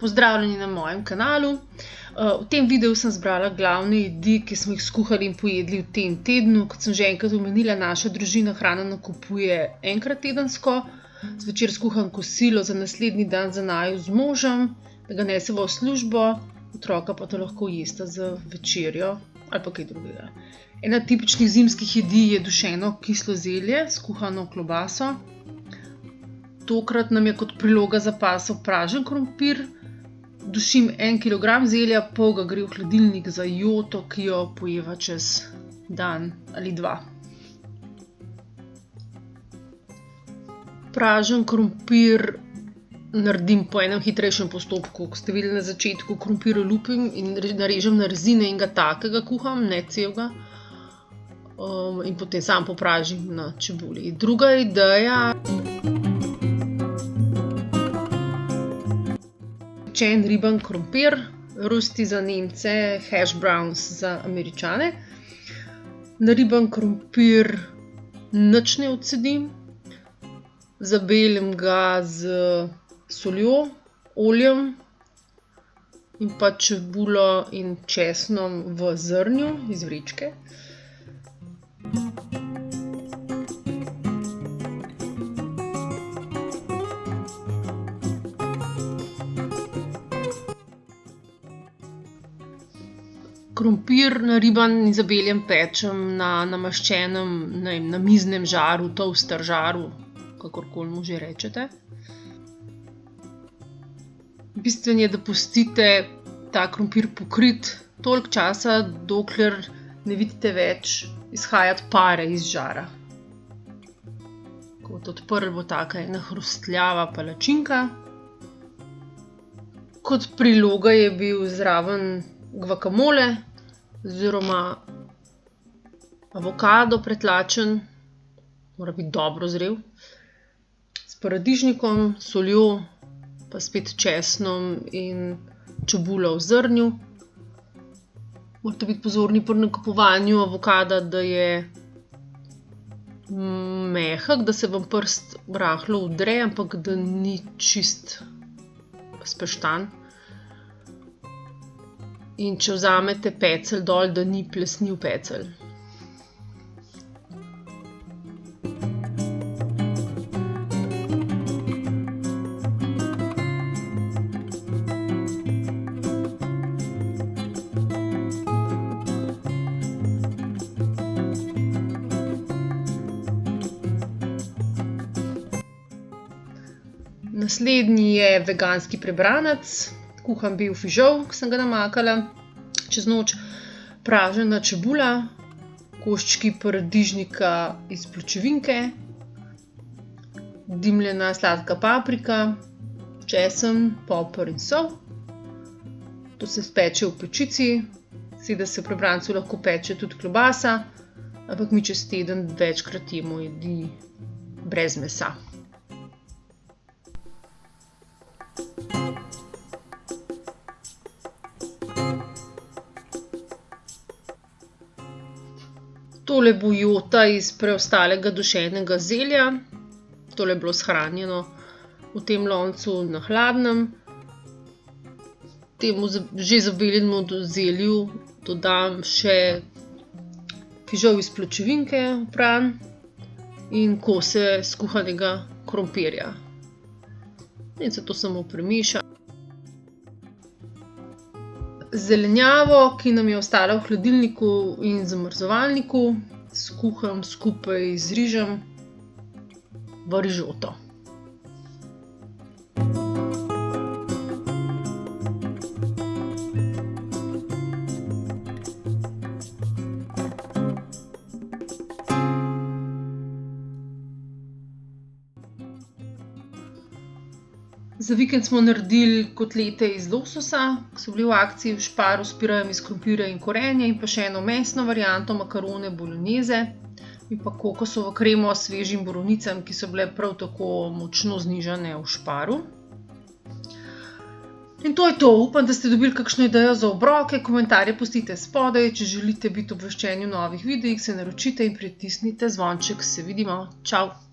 Pozdravljeni na mojem kanalu. V tem videu sem zbrala glavne jedi, ki smo jih skuhali in pojedli v tem tednu. Kot sem že enkrat omenila, naša družina hrano nakupuje enkrat tedensko. Zvečer skuham kosilo za naslednji dan za naju z možem, da ga neseva v službo, otroka pa to lahko jesta za večerjo ali pa kaj drugega. Ena tipičnih zimskih jedi je dušeno kislo zelje s kuhano klobaso. Tokrat nam je kot priloga za paso pražen krompir. Dušim 1 kg zelja, pol ga gre v hladilnik za joto, ki jo pojeva čez dan ali dva. Pražen krompir naredim po enem hitrejšem postopku. Ko ste videli na začetku, krompir olupim in narežem na rezine in ga takega kuham, ne celega. In potem sam popražim na čebuli. Druga ideja. Pečen riban krompir, rusti za Nemce, hash browns za Američane. Nariban krompir nič ne odcedim. Zabelim ga z soljo, oljem in pa čebulo in česnom v zrnju iz vrečke. Krompir nariban in zabeljen pečem na namaščenem, na miznem žaru, toaster žaru, kakorkoli mu že rečete. Bistveno je, da pustite ta krompir pokrit toliko časa, dokler ne vidite več izhajati pare iz žara. Ko boste odprli, bo taka ena hrustljava palačinka. Kot priloga je bil zraven guacamole oziroma avokado pretlačen, mora biti dobro zrel, s paradižnikom, soljo, pa spet česnom in čebulo v zrnju. Morate biti pozorni pri nakupovanju avokada, da je mehek, da se vam prst rahlo vdre, ampak da ni čist speštan. In če vzamete pecelj dol, da ni plesniv pecelj. Naslednji je veganski prebranec. Kuhan bil fižol, ki sem ga namakala čez noč, pražena čebula, koščki paradižnika iz pločevinke, dimljena sladka paprika, česen, poper in sol. To se speče v pečici, seveda se v prebrancu lahko peče tudi klobasa, ampak mi čez teden večkrat jemo jedi brez mesa. Tole bo jota iz preostalega dušenega zelja. Tole je bilo shranjeno v tem loncu na hladnem. Temu že zabeljenemu zelju dodam še fižol iz pločevinke opran in kose skuhanega krompirja. In se to samo premešam. Zelenjavo, ki nam je ostala v hladilniku in zamrzovalniku, skuham skupaj z rižem v rižoto. Za vikend smo naredili kotlete iz lososa, ki so bili v akciji v Sparu s pirejem iz krompirja in korenja, in pa še eno mesno varianto makarone bolognese in pa kokosovo kremo s svežim borovnicami, ki so bile prav tako močno znižane v Sparu. In to je to. Upam, da ste dobili kakšno idejo za obroke. Komentarje pustite spodaj. Če želite biti obveščeni o novih videih, se naročite in pritisnite zvonček. Se vidimo. Čau!